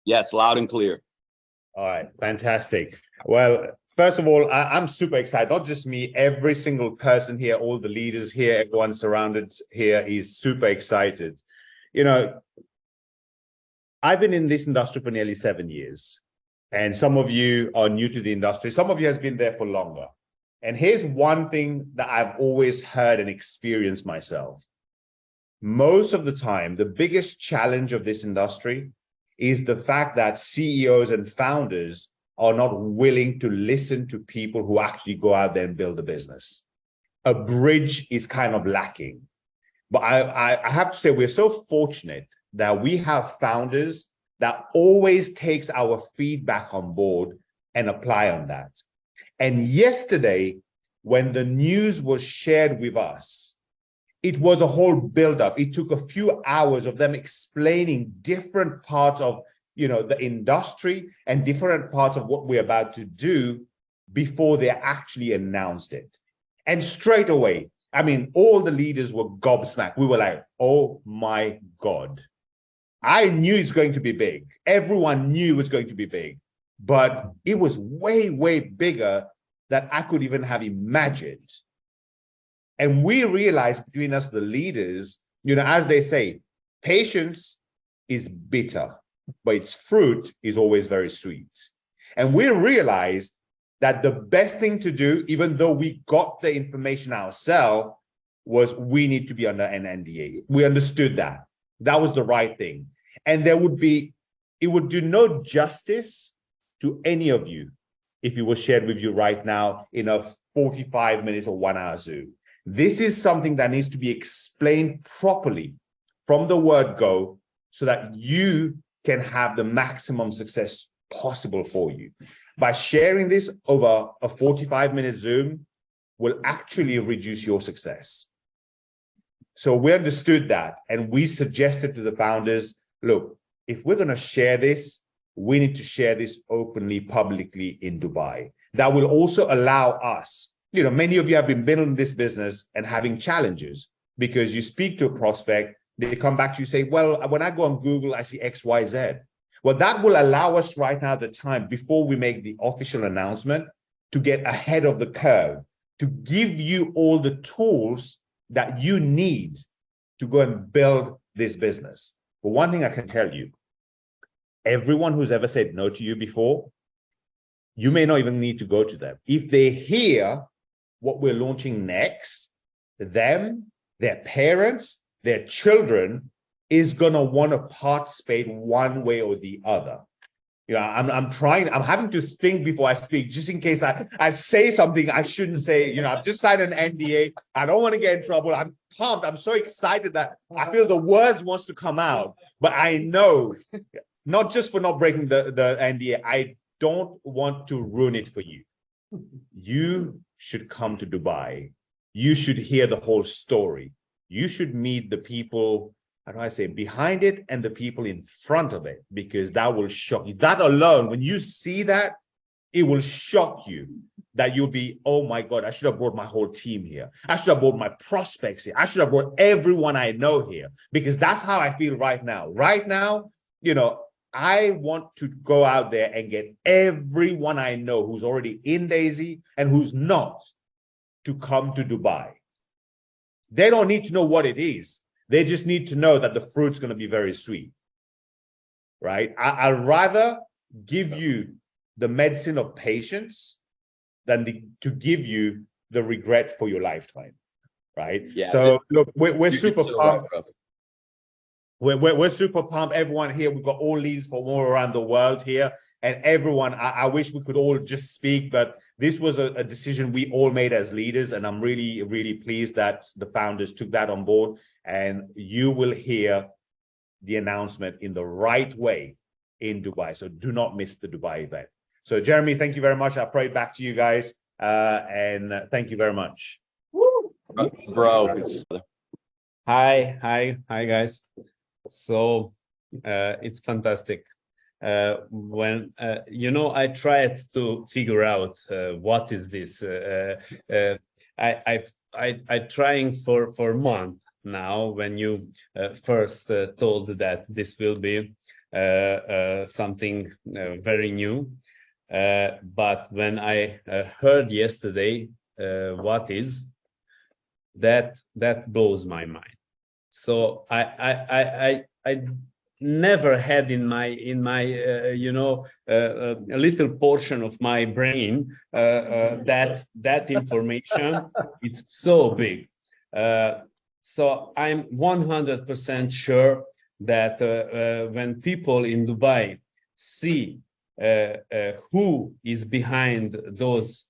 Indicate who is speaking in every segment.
Speaker 1: Yes, loud and clear.
Speaker 2: All right, fantastic. Well, first of all, I'm super excited. Not just me, every single person here, all the leaders here, everyone surrounded here is super excited. You know, I've been in this industry for nearly 7 years, and some of you are new to the industry. Some of you has been there for longer. And here's one thing that I've always heard and experienced myself. Most of the time, the biggest challenge of this industry is the fact that CEOs and founders are not willing to listen to people who actually go out there and build a business. A bridge is kind of lacking. But I have to say, we're so fortunate that we have founders that always takes our feedback on board and apply on that. And yesterday, when the news was shared with us, it was a whole build-up. It took a few hours of them explaining different parts of, the industry and different parts of what we're about to do before they actually announced it. And straight away, I mean, all the leaders were gobsmacked. We were like, oh my God. I knew it's going to be big. Everyone knew it was going to be big, but it was way, way bigger than I could even have imagined. And we realized between us, the leaders, as they say, patience is bitter, but its fruit is always very sweet. And we realized that the best thing to do, even though we got the information ourselves, was we need to be under an NDA. We understood that. That was the right thing. And it would do no justice to any of you if it was shared with you right now in a 45 minutes or 1 hour Zoom. This is something that needs to be explained properly from the word go so that you can have the maximum success possible for you. By sharing this over a 45-minute Zoom will actually reduce your success. So we understood that, and we suggested to the founders, look, if we're going to share this, we need to share this openly, publicly in Dubai. That will also allow us, many of you have been building this business and having challenges because you speak to a prospect, they come back to you, say, well, when I go on Google, I see X, Y, Z. Well, that will allow us right now at the time, before we make the official announcement, to get ahead of the curve, to give you all the tools that you need to go and build this business. But one thing I can tell you, everyone who's ever said no to you before, you may not even need to go to them. If they hear what we're launching next, them, their parents, their children is gonna want to participate one way or the other. I'm having to think before I speak, just in case I say something I shouldn't say. I've just signed an NDA. I don't want to get in trouble. I'm pumped. I'm so excited that I feel the words wants to come out. But I know, not just for not breaking the NDA, I don't want to ruin it for you. You should come to Dubai. You should hear the whole story. You should meet the people, how do I say, behind it and the people in front of it, because that will shock you. That alone, when you see that, it will shock you that you'll be, oh my God, I should have brought my whole team here. I should have brought my prospects here. I should have brought everyone I know here, because that's how I feel right now. Right now, I want to go out there and get everyone I know who's already in Daisy and who's not to come to Dubai. They don't need to know what it is. They just need to know that the fruit's going to be very sweet, right? I'd rather give you the medicine of patience than to give you the regret for your lifetime, right?
Speaker 1: Yeah.
Speaker 2: So look, we're super pumped. We're super pumped. Everyone here, we've got all leads from all around the world here. And everyone, I wish we could all just speak, but this was a decision we all made as leaders. And I'm really, really pleased that the founders took that on board. And you will hear the announcement in the right way in Dubai. So do not miss the Dubai event. So Jeremy, thank you very much. I'll pray it back to you guys. And thank you very much.
Speaker 1: Woo. Bro.
Speaker 3: Hi guys. So it's fantastic. When I tried to figure out what is this. I trying for months now. When you first told that this will be something very new. But when I heard yesterday what is that blows my mind. So I never had in my you know, a little portion of my brain that information. It's so big. So I'm 100% sure that when people in Dubai see who is behind this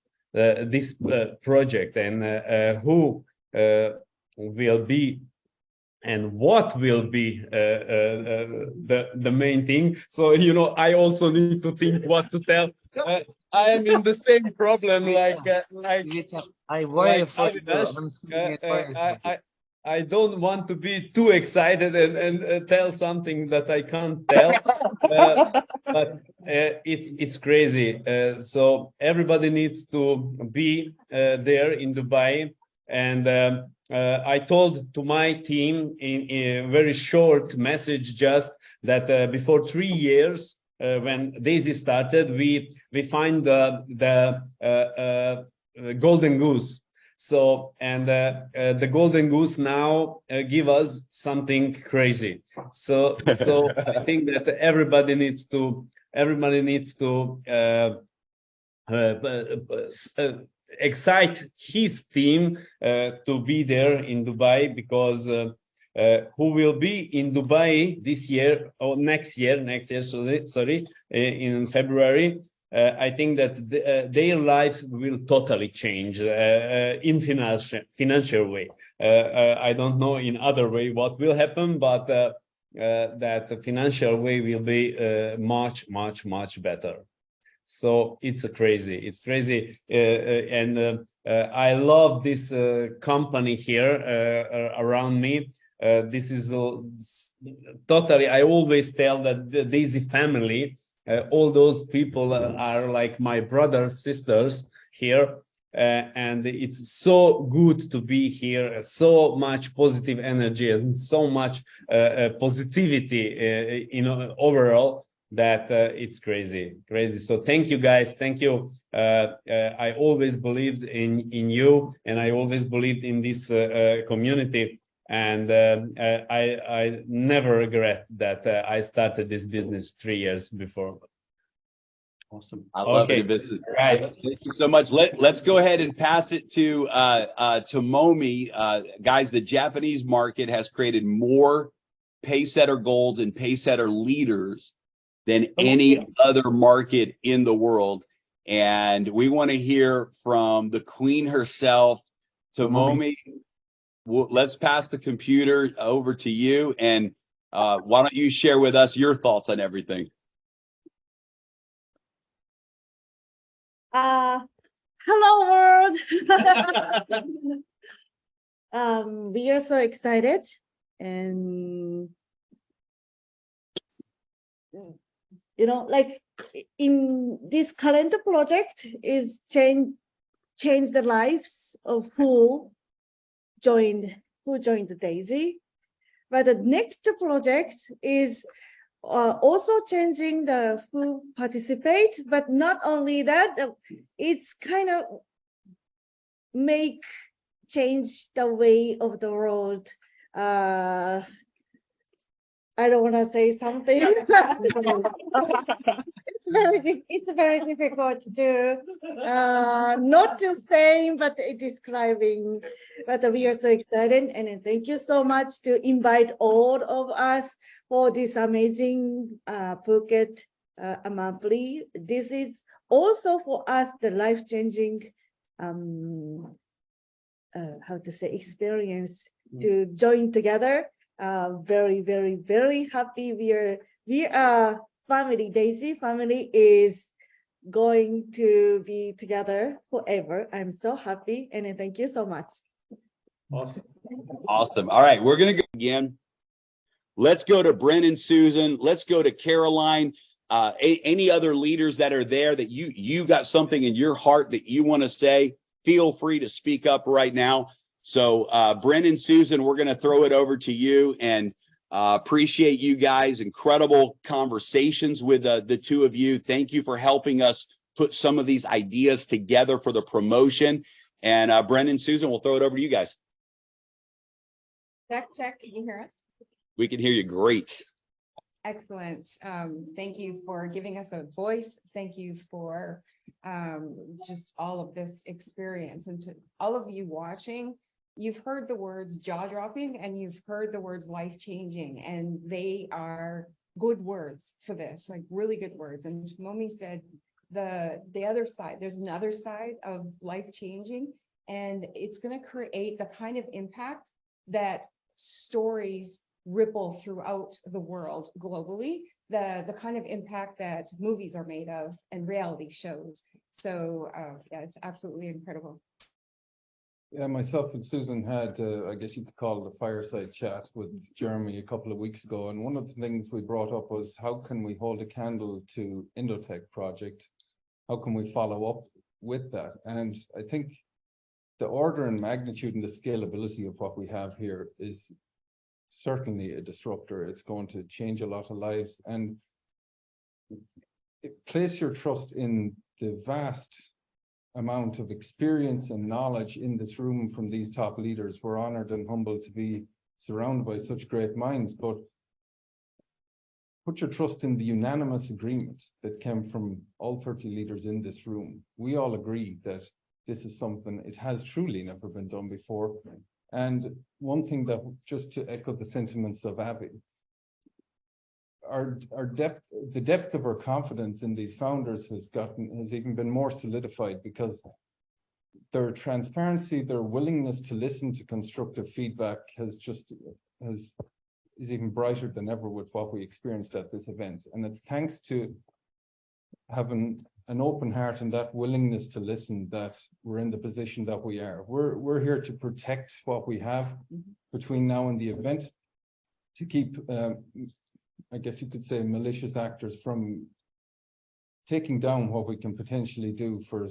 Speaker 3: project and who will be and what will be the main thing. So, you know, I also need to think what to tell. I am in the same problem
Speaker 4: I worry for you.
Speaker 3: I don't want to be too excited and tell something that I can't tell, but it's crazy. So everybody needs to be there in Dubai, and I told to my team in a very short message just that before 3 years, when Daisy started, we find the golden goose. So, and the golden goose now give us something crazy. So I think that everybody needs to excite his team to be there in Dubai, because who will be in Dubai this year or next year, sorry, in February. I think that their lives will totally change in financial way. I don't know in other way what will happen, but that the financial way will be much better. So it's crazy, and I love this company here around me. This is totally, I always tell that the Daisy family, all those people are like my brothers, sisters here, and it's so good to be here. So much positive energy and so much positivity, you know, overall, that it's crazy. So thank you guys, thank you. I always believed in you, and I always believed in this community. And I never regret that I started this business 3 years before.
Speaker 1: Awesome. I love it. Right. Thank you so much. Let's go ahead and pass it to Momi. Guys, the Japanese market has created more Pacesetter Golds and Pacesetter leaders than any other market in the world. And we want to hear from the queen herself, Momi. Let's pass the computer over to you, and why don't you share with us your thoughts on everything?
Speaker 5: Hello world. We are so excited, and you know, like in this current project is change the lives of who joined Daisy, but the next project is also changing the who participate. But not only that, it's kind of change the way of the world. I don't want to say something. It's very difficult to not to say, but describing. But we are so excited, and thank you so much to invite all of us for this amazing Phuket monthly. This is also for us the life-changing how to say experience to join together. Very happy. We are family. Daisy family is going to be together forever. I'm so happy, and thank you so much.
Speaker 1: Awesome. All right, we're gonna go again. Let's go to Brennan, Susan. Let's go to Caroline. Any other leaders that are there that you got something in your heart that you want to say? Feel free to speak up right now. So Brennan, Susan, we're going to throw it over to you, and Appreciate you guys. Incredible conversations with the two of you. Thank you for helping us put some of these ideas together for the promotion. And Brendan, Susan, we'll throw it over to you guys.
Speaker 6: Check, check. Can you hear us?
Speaker 1: We can hear you great.
Speaker 6: Excellent. Thank you for giving us a voice. Thank you for just all of this experience. And to all of you watching, you've heard the words jaw-dropping and you've heard the words life-changing, and they are good words for this, like really good words. And Momi said the other side, there's another side of life-changing, and it's going to create the kind of impact that stories ripple throughout the world globally, the kind of impact that movies are made of and reality shows. So yeah, it's absolutely incredible.
Speaker 7: Yeah, myself and Susan had, I guess you could call it a fireside chat with Jeremy a couple of weeks ago. And one of the things we brought up was, how can we hold a candle to EndoTech project? How can we follow up with that? And I think the order and magnitude and the scalability of what we have here is certainly a disruptor. It's going to change a lot of lives. And place your trust in the vast amount of experience and knowledge in this room from these top leaders. We're honored and humbled to be surrounded by such great minds, but put your trust in the unanimous agreement that came from all 30 leaders in this room. We all agree that this is something, it has truly never been done before. And one thing that, just to echo the sentiments of Abby, the depth of our confidence in these founders has even been more solidified, because their transparency, their willingness to listen to constructive feedback is even brighter than ever with what we experienced at this event. And it's thanks to having an open heart and that willingness to listen that we're in the position that we are. We're here to protect what we have between now and the event, to keep I guess you could say malicious actors from taking down what we can potentially do for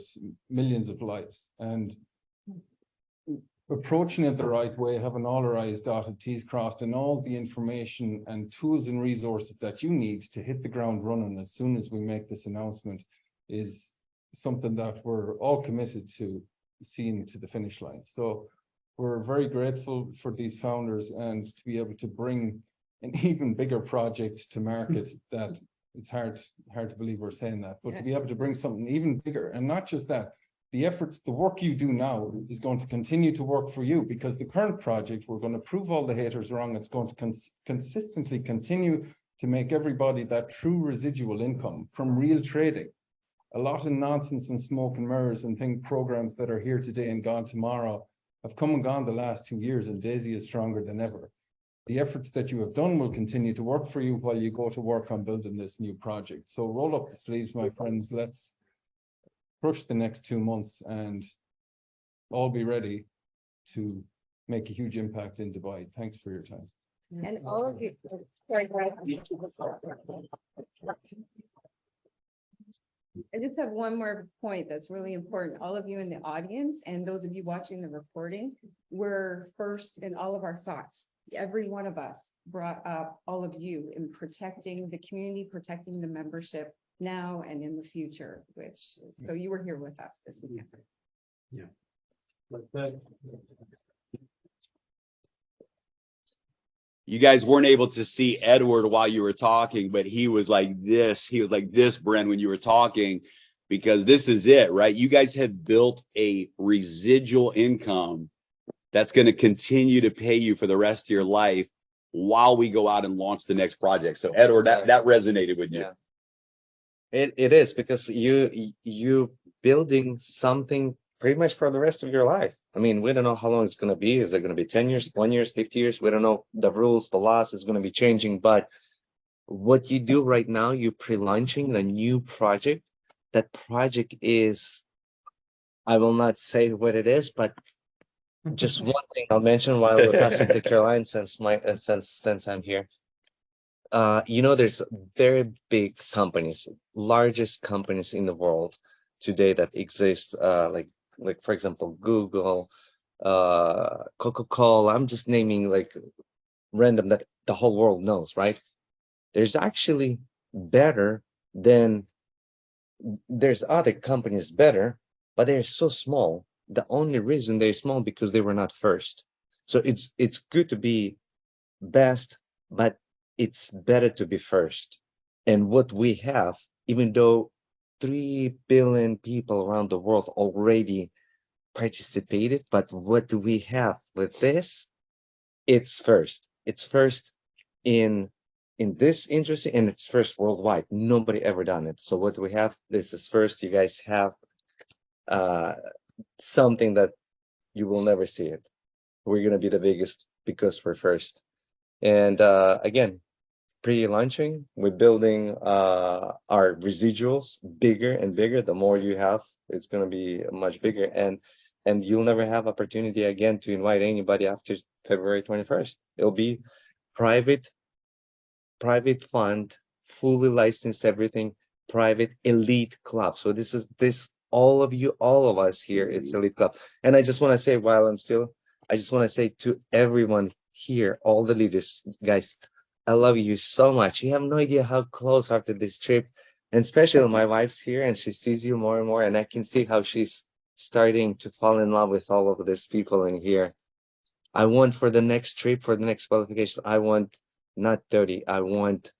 Speaker 7: millions of lives, and approaching it the right way, having all our I's dotted, T's crossed, and all the information and tools and resources that you need to hit the ground running as soon as we make this announcement is something that we're all committed to seeing to the finish line. So we're very grateful for these founders, and to be able to bring an even bigger project to market. That it's hard to believe we're saying that, but to be able to bring something even bigger. And not just that, the work you do now is going to continue to work for you, because the current project, we're going to prove all the haters wrong. It's going to consistently continue to make everybody that true residual income from real trading. A lot of nonsense and smoke and mirrors and programs that are here today and gone tomorrow have come and gone the last 2 years, and Daisy is stronger than ever. The efforts that you have done will continue to work for you while you go to work on building this new project. So roll up the sleeves, my friends. Let's crush the next 2 months and all be ready to make a huge impact in Dubai. Thanks for your time.
Speaker 6: And all of you, sorry, I just have one more point that's really important. All of you in the audience and those of you watching the recording, we're first in all of our thoughts. Every one of us brought up all of you in protecting the community, protecting the membership now and in the future, so you were here with us this weekend.
Speaker 3: Yeah.
Speaker 1: You guys weren't able to see Edward while you were talking, but he was like this, Bren, when you were talking, because this is it, right? You guys have built a residual income that's going to continue to pay you for the rest of your life while we go out and launch the next project. So Edward, that resonated with you.
Speaker 4: Yeah. It is, because you building something pretty much for the rest of your life. I mean, we don't know how long it's going to be. Is it going to be 10 years, 1 year, 50 years? We don't know. The rules, the laws is going to be changing. But what you do right now, you're pre-launching the new project. That project is, I will not say what it is, but just one thing I'll mention while we're passing to Caroline, since I'm here. There's very big companies, largest companies in the world today that exist, like for example, Google, Coca-Cola. I'm just naming like random, that the whole world knows, right? There's actually better than, there's other companies better, but they're so small. The only reason they're small because they were not first. So it's good to be best, but it's better to be first. And what we have, even though 3 billion people around the world already participated, but what do we have with this? It's first. It's first in this industry, and it's first worldwide. Nobody ever done it. So what we have, this is first. You guys have something that you will never see it. We're gonna be the biggest because we're first. And again, pre-launching, we're building our residuals bigger and bigger. The more you have, it's gonna be much bigger. And you'll never have opportunity again to invite anybody after February 21st. It'll be private fund, fully licensed, everything, private elite club. So this all of you, all of us here, it's elite club. And I just want to say, I just want to say to everyone here, all the leaders, guys, I love you so much. You have no idea how close after this trip, and especially my wife's here and she sees you more and more, and I can see how she's starting to fall in love with all of these people in here. I want for the next trip, for the next qualification, I want not 30, I want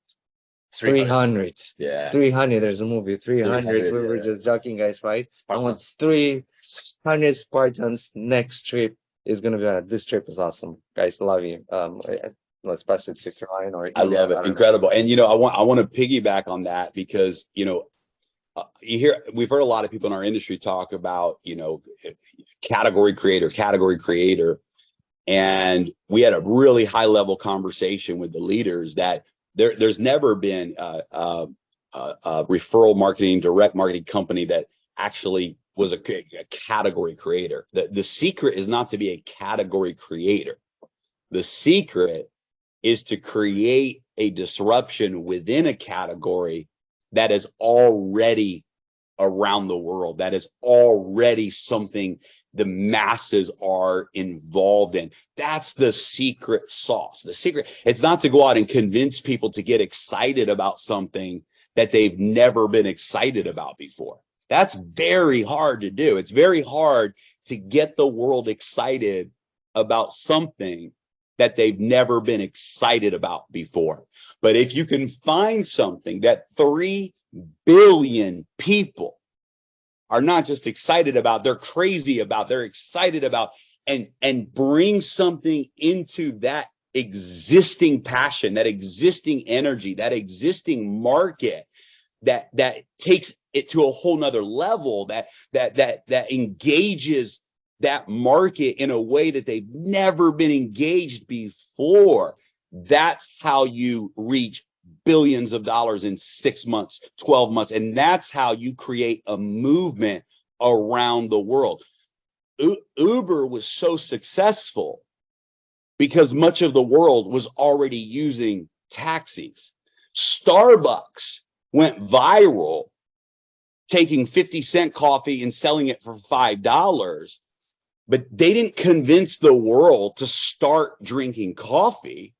Speaker 4: 300.
Speaker 1: Yeah.
Speaker 4: 300, there's a movie, 300. We were just joking, guys, right? I want 300 Spartans. Next trip is going to be, this trip is awesome. Guys, love you. Let's pass it to Ryan or
Speaker 1: I love it. Incredible. And, you know, I want to piggyback on that because, you know, we've heard a lot of people in our industry talk about, you know, category creator. And we had a really high level conversation with the leaders that there's never been a referral marketing, direct marketing company that actually was a category creator. The secret is not to be a category creator. The secret is to create a disruption within a category that is already around the world, that is already something the masses are involved in. That's the secret sauce. The secret, it's not to go out and convince people to get excited about something that they've never been excited about before. That's very hard to do. It's very hard to get the world excited about something that they've never been excited about before. But if you can find something that 3 billion people are not just excited about, they're crazy about, they're excited about, and bring something into that existing passion, that existing energy, that existing market, that takes it to a whole nother level, that engages that market in a way that they've never been engaged before. That's how you reach billions of dollars in 6 months, 12 months. And that's how you create a movement around the world. Uber was so successful because much of the world was already using taxis. Starbucks went viral taking 50-cent coffee and selling it for $5. But they didn't convince the world to start drinking coffee.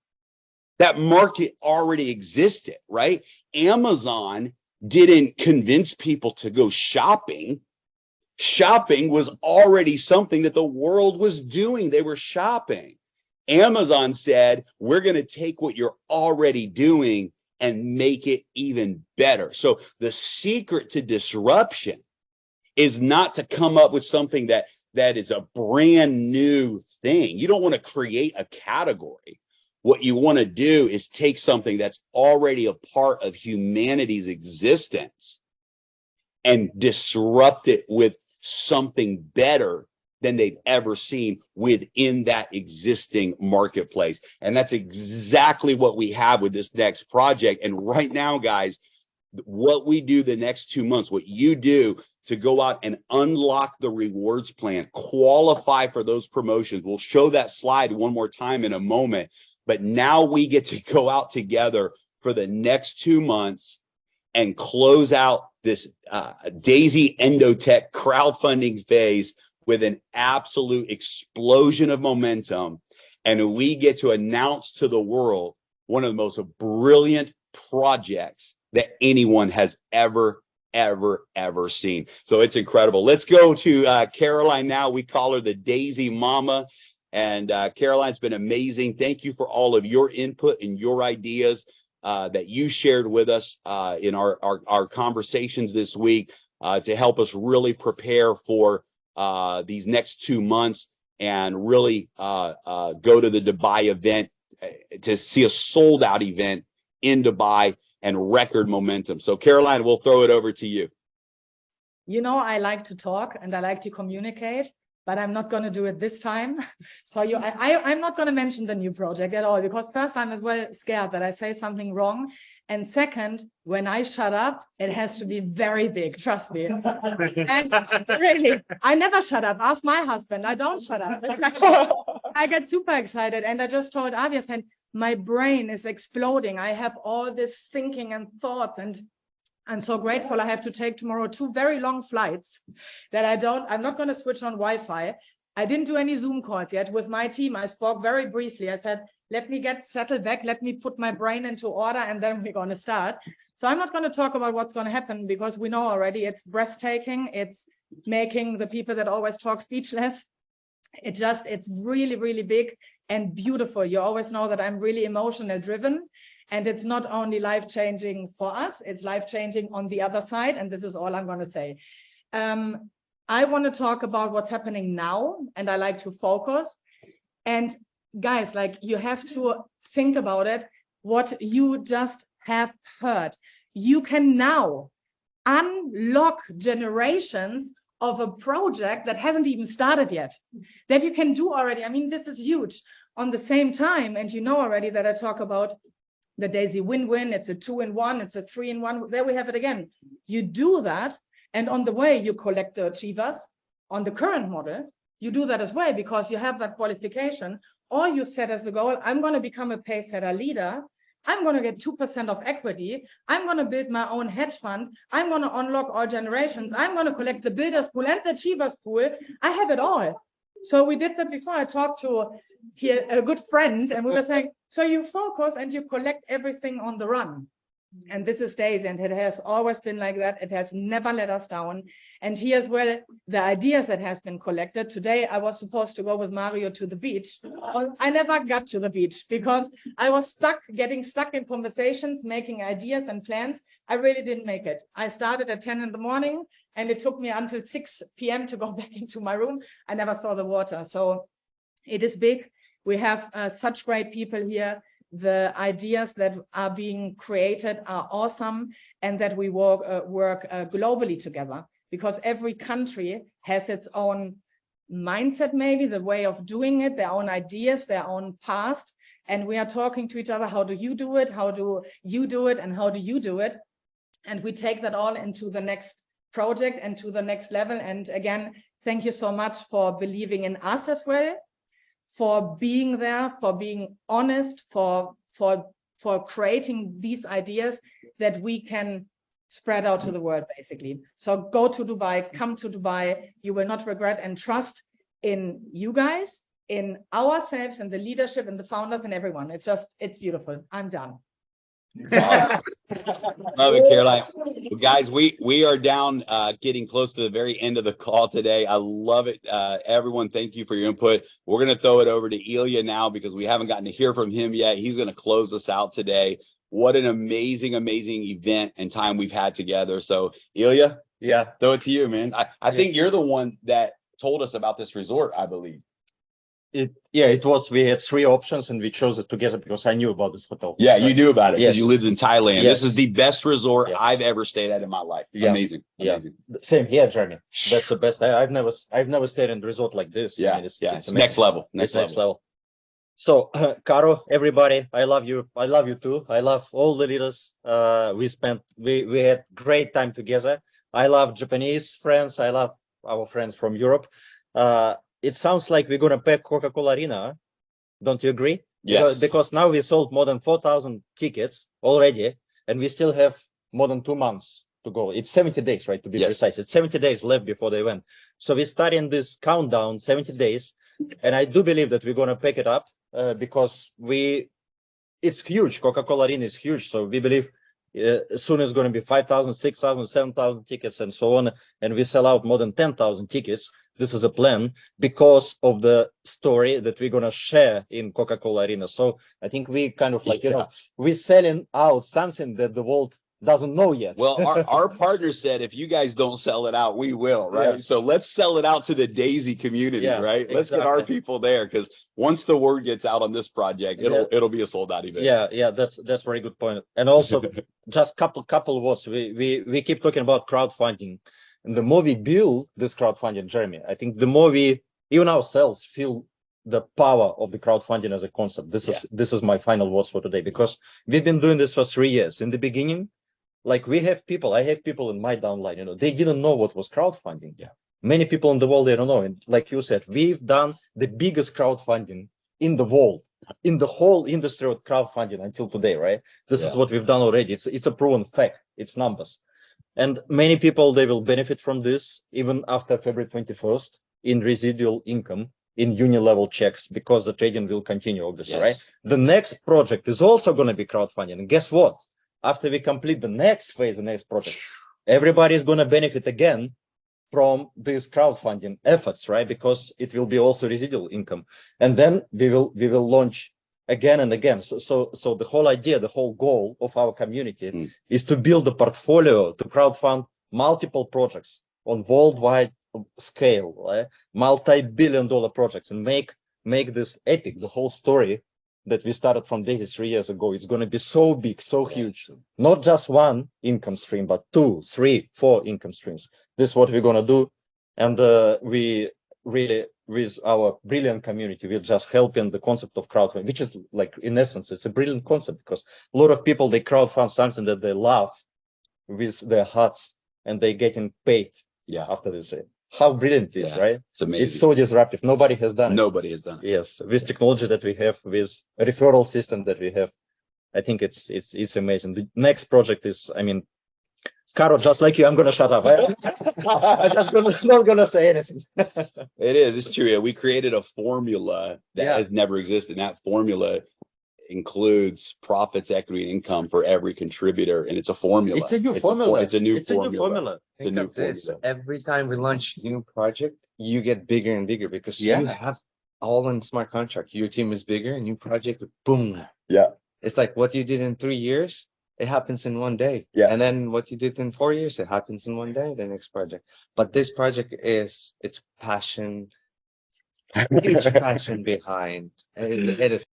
Speaker 1: That market already existed, right? Amazon didn't convince people to go shopping. Shopping was already something that the world was doing. They were shopping. Amazon said, we're going to take what you're already doing and make it even better. So the secret to disruption is not to come up with something that is a brand new thing. You don't want to create a category. What you want to do is take something that's already a part of humanity's existence and disrupt it with something better than they've ever seen within that existing marketplace. And that's exactly what we have with this next project. And right now, guys, what we do the next 2 months, what you do to go out and unlock the rewards plan, qualify for those promotions. We'll show that slide one more time in a moment, but now we get to go out together for the next 2 months and close out this Daisy EndoTech crowdfunding phase with an absolute explosion of momentum. And we get to announce to the world one of the most brilliant projects that anyone has ever seen. So it's incredible. Let's go to Caroline now. We call her the Daisy Mama. And Caroline's been amazing. Thank you for all of your input and your ideas that you shared with us in our conversations this week to help us really prepare for these next 2 months and really go to the Dubai event to see a sold out event in Dubai and record momentum. So Caroline, we'll throw it over to you.
Speaker 8: You know, I like to talk and I like to communicate, but I'm not going to do it this time. So I'm not going to mention the new project at all, because first, I'm as well scared that I say something wrong. And second, when I shut up, it has to be very big, trust me. And really, I never shut up. Ask my husband, I don't shut up. I get super excited. And I just told Avi, I said, my brain is exploding. I have all this thinking and thoughts, and I'm so grateful. I have to take tomorrow 2 very long flights that I'm not going to switch on Wi-Fi. I didn't do any Zoom calls yet with my team. I spoke very briefly. I said, let me get settled back. Let me put my brain into order, and then we're going to start. So I'm not going to talk about what's going to happen, because we know already it's breathtaking. It's making the people that always talk speechless. It's really, really big and beautiful. You always know that I'm really emotional driven. And it's not only life-changing for us, it's life-changing on the other side. And this is all I'm going to say. I want to talk about what's happening now, and I like to focus. And guys, like, you have to think about it, what you just have heard. You can now unlock generations of a project that hasn't even started yet, that you can do already. I mean, this is huge. On the same time, and you know already that I talk about the Daisy win-win, it's a 2-in-1, it's a 3-in-1. There we have it again. You do that, and on the way you collect the achievers. On the current model, you do that as well, because you have that qualification, or you set as a goal, I'm going to become a pace setter leader. I'm going to get 2% of equity. I'm going to build my own hedge fund. I'm going to unlock all generations. I'm going to collect the builders pool and the achievers pool. I have it all. So we did that before. I talked to here a good friend, and we were saying, so you focus and you collect everything on the run. And this is Daisy, and it has always been like that. It has never let us down. And here as well, the ideas that has been collected. Today, I was supposed to go with Mario to the beach. I never got to the beach because I was getting stuck in conversations, making ideas and plans. I really didn't make it. I started at 10 in the morning, and it took me until 6 p.m. to go back into my room. I never saw the water. So it is big. We have such great people here. The ideas that are being created are awesome, and that we work globally together, because every country has its own mindset, maybe the way of doing it, their own ideas, their own past. And we are talking to each other. How do you do it? How do you do it? And how do you do it? And we take that all into the next project and to the next level. And again, thank you so much for believing in us as well, for being there, for being honest, for creating these ideas that we can spread out to the world, basically. So go to Dubai, come to Dubai. You will not regret, and trust in you guys, in ourselves, and the leadership and the founders and everyone. It's beautiful. I'm done.
Speaker 1: Awesome. Love it, Caroline. Well, guys, we are down getting close to the very end of the call today. I love it. Everyone, thank you for your input. We're going to throw it over to Ilya now, because we haven't gotten to hear from him yet. He's going to close us out today. What an amazing event and time we've had together. So Ilya,
Speaker 4: Yeah,
Speaker 1: throw it to you, man. I think you're the one that told us about this resort, I believe.
Speaker 4: it was, we had 3 options and we chose it together because I knew about this hotel.
Speaker 1: Yeah, you knew about it because
Speaker 4: Yes.
Speaker 1: you lived in Thailand.
Speaker 4: Yes.
Speaker 1: This is the best resort
Speaker 4: Yeah.
Speaker 1: I've ever stayed at in my life.
Speaker 4: Yeah.
Speaker 1: Amazing.
Speaker 4: Yeah.
Speaker 1: Amazing.
Speaker 4: Same here, Jeremy. That's the best. I've never stayed in a resort like this.
Speaker 1: Yeah.
Speaker 4: I mean,
Speaker 1: It's
Speaker 4: amazing.
Speaker 1: next level.
Speaker 4: It's next level. So, Caro, everybody, I love you. I love you too. I love all the leaders. We had great time together. I love Japanese friends. I love our friends from Europe. It sounds like we're gonna pack Coca-Cola Arena. Don't you agree?
Speaker 1: Yes.
Speaker 4: Because now we sold more than 4,000 tickets already, and we still have more than 2 months to go. It's 70 days, right? To be precise. It's 70 days left before the event. So we're starting this countdown, 70 days. And I do believe that we're going to pick it up because it's huge. Coca-Cola Arena is huge. So we believe soon it's going to be 5,000, 6,000, 7,000 tickets and so on. And we sell out more than 10,000 tickets. This is a plan because of the story that we're going to share in Coca-Cola Arena. So I think we kind of like, we're selling out something that the world doesn't know yet.
Speaker 1: Well, our partner said, if you guys don't sell it out, we will, right?
Speaker 4: Yeah.
Speaker 1: So let's sell it out to the Daisy community,
Speaker 4: Yeah,
Speaker 1: right? Let's get our people there, because once the word gets out on this project, it'll be a sold out event.
Speaker 4: Yeah, that's a very good point. And also, just couple words. We keep talking about crowdfunding, and the more we build this crowdfunding, Jeremy, I think the more we, even ourselves, feel the power of the crowdfunding as a concept. This is my final words for today, because we've been doing this for 3 years. In the beginning, like I have people in my downline, they didn't know what was crowdfunding.
Speaker 1: Yeah.
Speaker 4: Many people in the world, they don't know. And like you said, we've done the biggest crowdfunding in the world, in the whole industry of crowdfunding until today, right? This is what we've done already. It's a proven fact. It's numbers. And many people, they will benefit from this even after February 21st in residual income, in union level checks, because the trading will continue, obviously, right? The next project is also going to be crowdfunding. And guess what? After we complete the next phase, the next project, everybody is going to benefit again from these crowdfunding efforts, right? Because it will be also residual income. And then we will launch again and again. So the whole idea, the whole goal of our community is to build a portfolio to crowdfund multiple projects on worldwide scale, right? Multi-billion-dollar projects, and make this epic, the whole story that we started from Daisy 3 years ago. It's going to be so big, so huge. Not just one income stream, but 2, 3, 4 income streams. This is what we're going to do. And we really, with our brilliant community, we're just helping the concept of crowdfunding, which is like, in essence, it's a brilliant concept, because a lot of people, they crowdfund something that they love with their hearts, and they're getting paid after this. How brilliant it is, right?
Speaker 1: It's amazing.
Speaker 4: It's so disruptive. Nobody has done it.
Speaker 1: Nobody has done it.
Speaker 4: Yes, with technology that we have, with a referral system that we have, I think it's amazing. The next project is, Caro, just like you, I'm going to shut up. I'm just not going to say anything.
Speaker 1: It is. It's true. Yeah, we created a formula that has never existed. And that formula includes profits, equity, and income for every contributor, and it's a formula.
Speaker 4: It's a new formula.
Speaker 1: It's a new formula.
Speaker 4: It's a new
Speaker 1: formula.
Speaker 4: Every time we launch a new project, you get bigger and bigger, because you have all in smart contract. Your team is bigger, new project, boom.
Speaker 1: Yeah.
Speaker 4: It's like what you did in 3 years, it happens in 1 day.
Speaker 1: Yeah.
Speaker 4: And then what you did in 4 years, it happens in 1 day, the next project. But this project it's passion, huge passion behind. It is